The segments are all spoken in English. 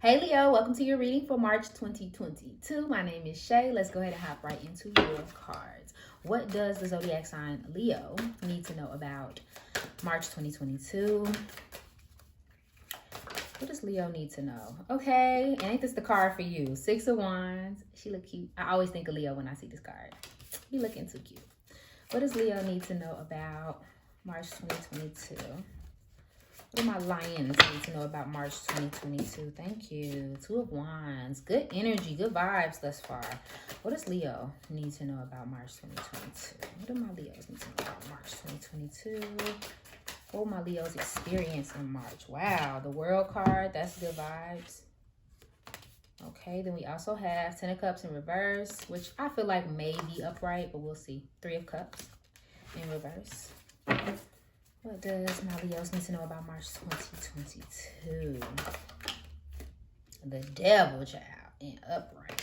Hey Leo, welcome to your reading for March 2022. My name is Shay. Let's go ahead and hop right into your cards. What does the zodiac sign Leo need to know about March 2022? What does Leo need to know? Okay, and ain't this the card for you? Six of Wands. She look cute. I always think of Leo when I see this card. Be looking too cute. What does Leo need to know about March 2022? What do my lions need to know about March 2022? Thank you. Two of Wands. Good energy, good vibes thus far. What does Leo need to know about March 2022? What do my Leos need to know about March 2022? What will my Leos experience in March? Wow, the World card. That's good vibes. Okay, then we also have Ten of Cups in reverse, which I feel like may be upright, but we'll see. Three of Cups in reverse. What does my Leos need to know about March 2022? The Devil, child, and upright.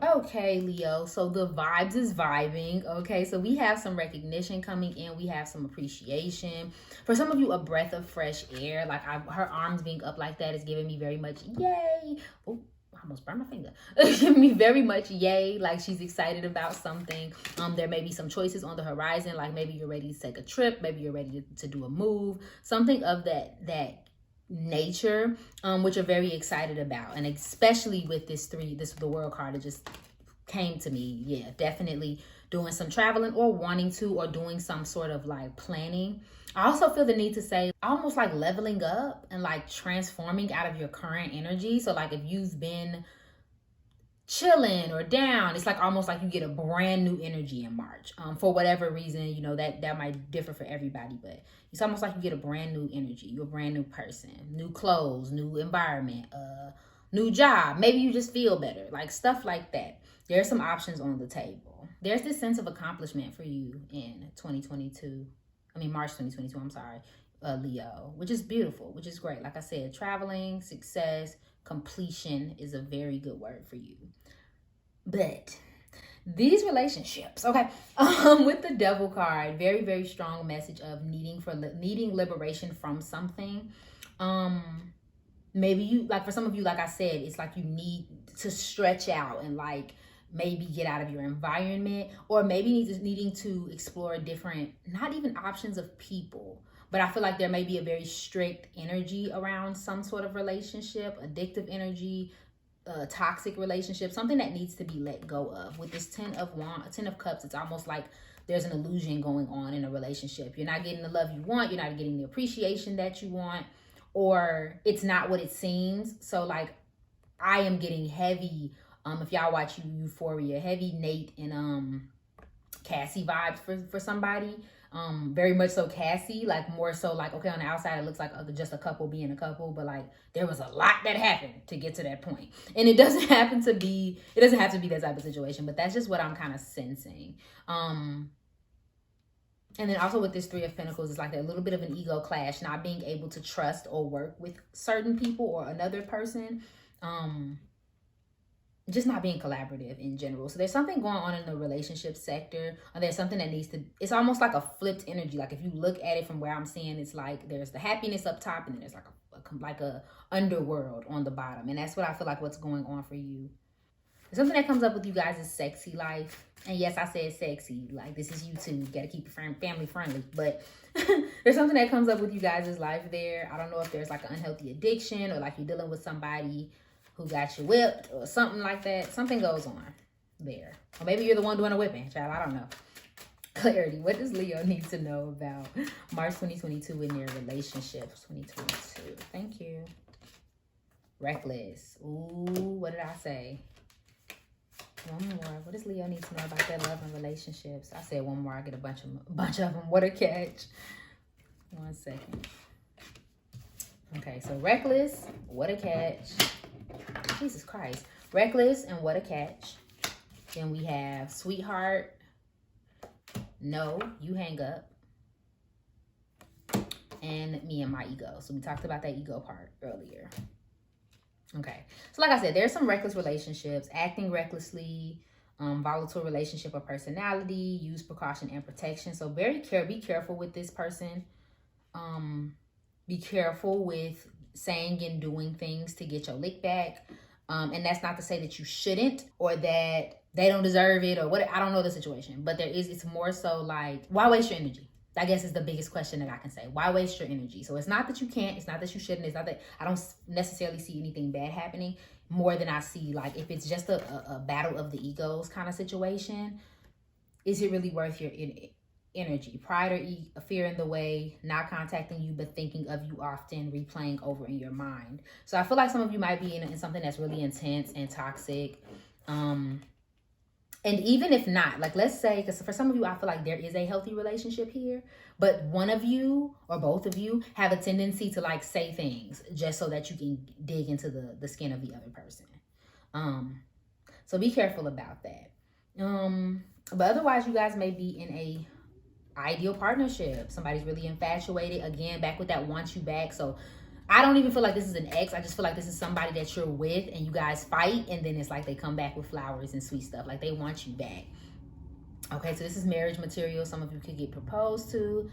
Okay, Leo, so the vibes is vibing. Okay, so we have some recognition coming in. We have some appreciation. For some of you, a breath of fresh air. Like her arms being up like that is giving me very much yay. Oh, I almost burned my finger. Giving me very much yay, like she's excited about something. There may be some choices on the horizon, like maybe you're ready to take a trip, maybe you're ready to do a move, something of that nature, which you're very excited about. And especially with the World card, it just came to me. Yeah, definitely doing some traveling or wanting to, or doing some sort of like planning. I also feel the need to say almost like leveling up and like transforming out of your current energy. So like if you've been chilling or down, it's like almost like you get a brand new energy in March. For whatever reason, you know, that might differ for everybody, but it's almost like you get a brand new energy. You're a brand new person, new clothes, new environment, new job. Maybe you just feel better, like stuff like that. There's some options on the table. There's this sense of accomplishment for you in 2022. I mean, March 2022, I'm sorry, Leo, which is beautiful, which is great. Like I said, traveling, success, completion is a very good word for you. But these relationships, okay, with the Devil card, very, very strong message of needing liberation from something. Maybe you, like for some of you, like I said, it's like you need to stretch out and like maybe get out of your environment, or maybe needing to explore different, not even options of people, but I feel like there may be a very strict energy around some sort of relationship, addictive energy, toxic relationship, something that needs to be let go of. With this Ten of Cups, it's almost like there's an illusion going on in a relationship. You're not getting the love you want, you're not getting the appreciation that you want, or it's not what it seems. So like I am getting heavy, if y'all watch Euphoria, heavy Nate and Cassie vibes for somebody. Very much so Cassie, like more so like, okay, on the outside it looks like just a couple being a couple, but like there was a lot that happened to get to that point. And it doesn't have to be that type of situation, but that's just what I'm kind of sensing. And then also with this Three of Pentacles, it's like a little bit of an ego clash, not being able to trust or work with certain people or another person. Just not being collaborative in general. So there's something going on in the relationship sector, or there's something that needs to, it's almost like a flipped energy. Like if you look at it from where I'm seeing, it's like there's the happiness up top, and then there's like a underworld on the bottom. And that's what I feel like what's going on for you. Something that comes up with you guys is sexy life. And yes, I said sexy. Like this is YouTube. You got to keep your family friendly. But there's something that comes up with you guys' life there. I don't know if there's like an unhealthy addiction, or like you're dealing with somebody who got you whipped or something like that. Something goes on there. Or maybe you're the one doing a whipping, child. I don't know. Clarity. What does Leo need to know about March 2022 in their relationships? 2022. Thank you. Reckless. Ooh, what did I say? One more. What does Leo need to know about their love and relationships? I said one more. I get a bunch of them. What a catch. 1 second. Okay, so reckless. What a catch. Jesus Christ. Reckless and what a catch. Then we have sweetheart. No, you hang up. And me and my ego. So we talked about that ego part earlier. Okay. So like I said, there's some reckless relationships, acting recklessly, volatile relationship or personality, use precaution and protection. So be careful with this person. Be careful with saying and doing things to get your lick back. And that's not to say that you shouldn't or that they don't deserve it or what. I don't know the situation, but it's more so like, why waste your energy? I guess is the biggest question that I can say. Why waste your energy? So it's not that you can't, it's not that you shouldn't, it's not that I don't necessarily see anything bad happening, more than I see like if it's just a battle of the egos kind of situation, is it really worth your energy? Pride or fear in the way, not contacting you but thinking of you often, replaying over in your mind. So I feel like some of you might be in something that's really intense and toxic. And even if not, like let's say, because for some of you, I feel like there is a healthy relationship here, but one of you or both of you have a tendency to like say things just so that you can dig into the skin of the other person. So be careful about that. But otherwise, you guys may be in a ideal partnership. Somebody's really infatuated. Again, back with that wants you back. So I don't even feel like this is an ex. I just feel like this is somebody that you're with and you guys fight, and then it's like they come back with flowers and sweet stuff. Like they want you back. Okay, so this is marriage material. Some of you could get proposed to.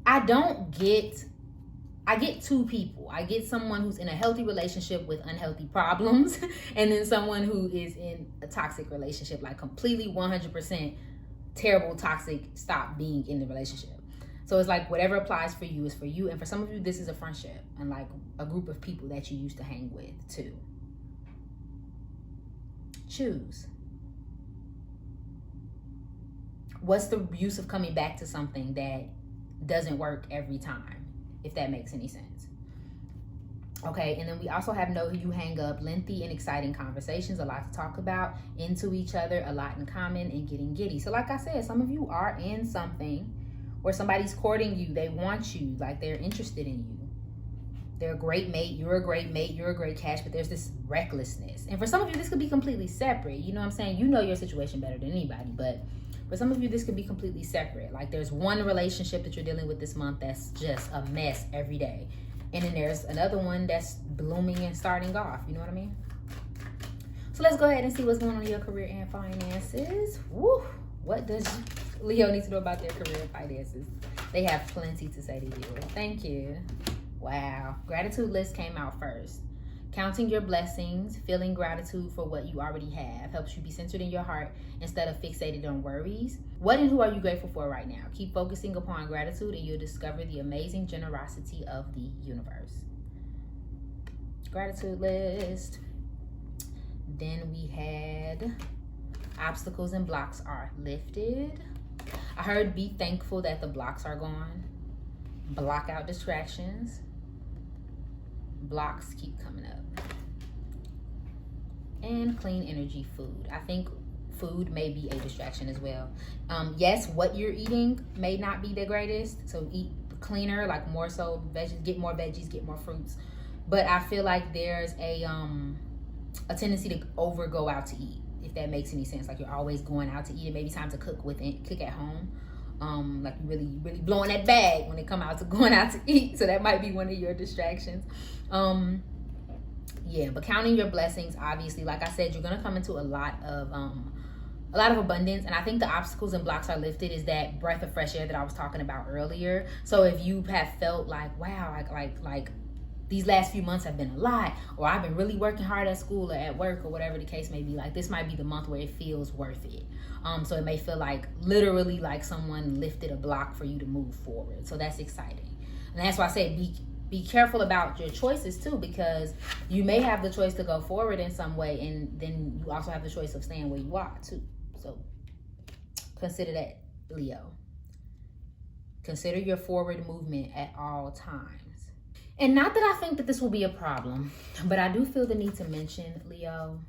I get two people. I get someone who's in a healthy relationship with unhealthy problems, and then someone who is in a toxic relationship, like completely 100% terrible, toxic, stop being in the relationship. So it's like whatever applies for you is for you. And for some of you, this is a friendship and like a group of people that you used to hang with too. Choose. What's the use of coming back to something that doesn't work every time, if that makes any sense? Okay, and then we also have know who you hang up, lengthy and exciting conversations, a lot to talk about, into each other, a lot in common, and getting giddy. So like I said, some of you are in something where somebody's courting you, they want you, like they're interested in you. They're a great mate, you're a great mate, you're a great catch, but there's this recklessness. And for some of you, this could be completely separate. You know what I'm saying? You know your situation better than anybody, but for some of you, this could be completely separate. Like there's one relationship that you're dealing with this month that's just a mess every day. And then there's another one that's blooming and starting off. You know what I mean? So let's go ahead and see what's going on in your career and finances. Woo! What does Leo need to know about their career and finances? They have plenty to say to you. Thank you. Wow. Gratitude list came out first. Counting your blessings, feeling gratitude for what you already have, helps you be centered in your heart instead of fixated on worries. What and who are you grateful for right now? Keep focusing upon gratitude and you'll discover the amazing generosity of the universe. Gratitude list. Then we had obstacles and blocks are lifted. I heard be thankful that the blocks are gone. Block out distractions. Blocks keep coming up. And clean energy food. I think food may be a distraction as well. Yes, what you're eating may not be the greatest. So eat cleaner, like more so veggies, get more veggies, get more fruits. But I feel like there's a tendency to go out to eat, if that makes any sense. Like you're always going out to eat. It may be time to cook at home. Like you really blowing that bag when it come out to going out to eat. So that might be one of your distractions. Yeah, but counting your blessings, obviously, like I said, you're gonna come into a lot of abundance. And I think the obstacles and blocks are lifted is that breath of fresh air that I was talking about earlier. So if you have felt like, wow, like these last few months have been a lot, or I've been really working hard at school or at work or whatever the case may be, like this might be the month where it feels worth it. So it may feel like literally like someone lifted a block for you to move forward. So that's exciting. And that's why I say be careful about your choices too, because you may have the choice to go forward in some way, and then you also have the choice of staying where you are too. So consider that, Leo. Consider your forward movement at all times. And not that I think that this will be a problem, but I do feel the need to mention, Leo.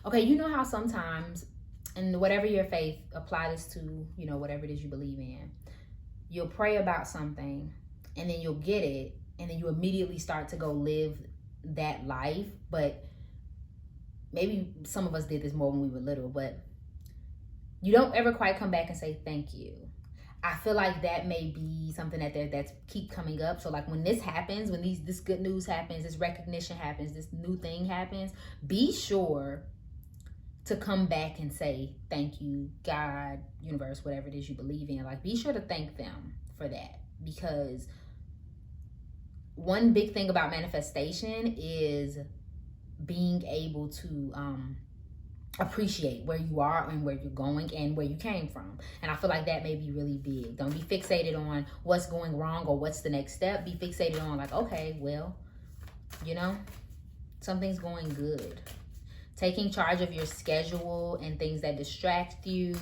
Okay, you know how sometimes, and whatever your faith, apply this to, you know, whatever it is you believe in. You'll pray about something, and then you'll get it, and then you immediately start to go live that life. But maybe some of us did this more when we were little, but you don't ever quite come back and say thank you. I feel like that may be something that's keep coming up. So like when this happens, when this good news happens, this recognition happens, this new thing happens, be sure to come back and say thank you, God, universe, whatever it is you believe in. Like be sure to thank them for that, because one big thing about manifestation is being able to appreciate where you are and where you're going and where you came from. And I feel like that may be really big. Don't be fixated on what's going wrong or what's the next step. Be fixated on like, okay, well, you know, something's going good. Taking charge of your schedule and things that distract you.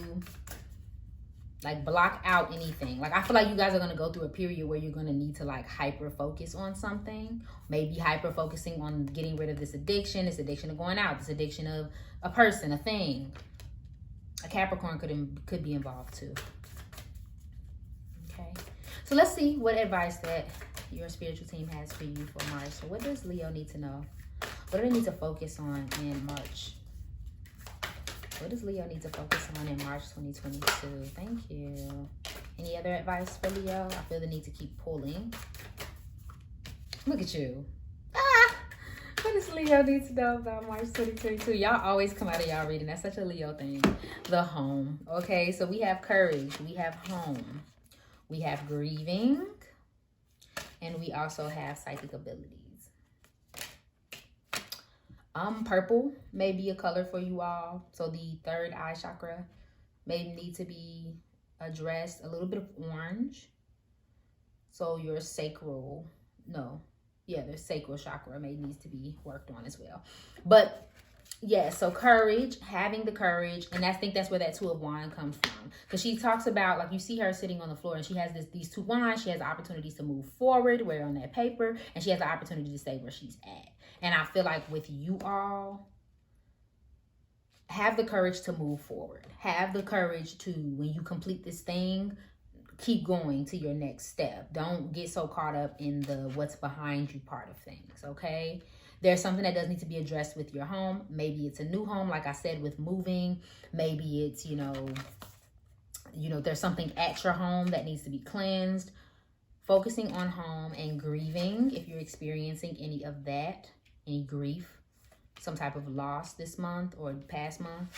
Like, block out anything. Like, I feel like you guys are going to go through a period where you're going to need to like hyper focus on something. Maybe hyper focusing on getting rid of this addiction of going out, this addiction of a person, a thing. A Capricorn could be involved too. Okay. So let's see what advice that your spiritual team has for you for March. So what does Leo need to know? What do they need to focus on in March? What does Leo need to focus on in March 2022? Thank you. Any other advice for Leo? I feel the need to keep pulling. Look at you. Ah! What does Leo need to know about March 2022? Y'all always come out of y'all reading. That's such a Leo thing. The home. Okay, so we have courage. We have home. We have grieving. And we also have psychic abilities. Purple may be a color for you all. So the third eye chakra may need to be addressed. A little bit of orange. So your sacral, the sacral chakra may needs to be worked on as well. But yeah, so courage, having the courage, and I think that's where that Two of Wands comes from. Because she talks about, like, you see her sitting on the floor and she has these two wands. She has opportunities to move forward, where on that paper, and she has the opportunity to stay where she's at. And I feel like with you all, have the courage to move forward. Have the courage to, when you complete this thing, keep going to your next step. Don't get so caught up in the what's behind you part of things, okay? There's something that does need to be addressed with your home. Maybe it's a new home, like I said, with moving. Maybe it's, there's something at your home that needs to be cleansed. Focusing on home and grieving, if you're experiencing any of that, any grief, some type of loss this month or past month.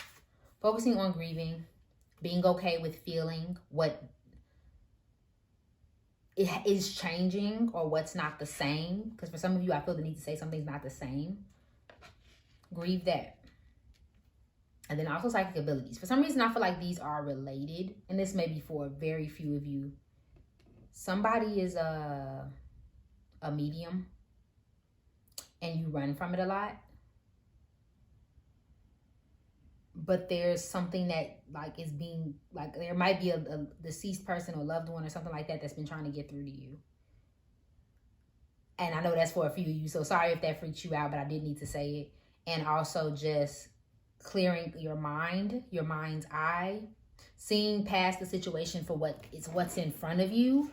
Focusing on grieving, being okay with feeling what it is changing or what's not the same. Because for some of you, I feel the need to say something's not the same. Grieve that. And then also psychic abilities. For some reason, I feel like these are related. And this may be for very few of you. Somebody is a medium and you run from it a lot. But there's something that like is being, like there might be a deceased person or loved one or something like that that's been trying to get through to you. And I know that's for a few of you, so sorry if that freaks you out, but I did need to say it. And also just clearing your mind's eye, seeing past the situation for what's in front of you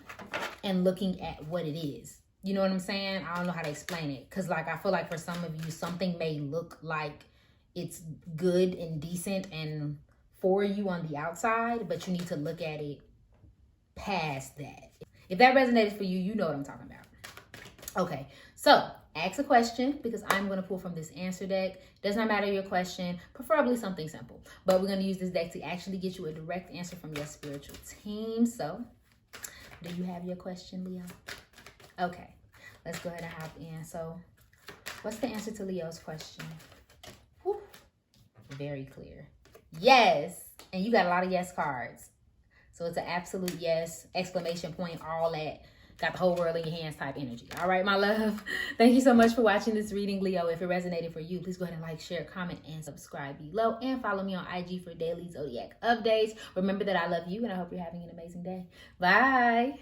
and looking at what it is. You know what I'm saying? I don't know how to explain it. Because like I feel like for some of you, something may look like it's good and decent and for you on the outside, but you need to look at it past that. If that resonated for you, you know what I'm talking about. Okay, so ask a question because I'm going to pull from this answer deck. Does not matter your question, preferably something simple. But we're going to use this deck to actually get you a direct answer from your spiritual team. So, do you have your question, Leo? Okay, let's go ahead and hop in. So, what's the answer to Leo's question? Whew. Very clear. Yes. And you got a lot of yes cards. So, it's an absolute yes, exclamation point, all that. Got the whole world in your hands type energy. All right, my love. Thank you so much for watching this reading, Leo. If it resonated for you, please go ahead and like, share, comment, and subscribe below. And follow me on IG for daily zodiac updates. Remember that I love you, and I hope you're having an amazing day. Bye.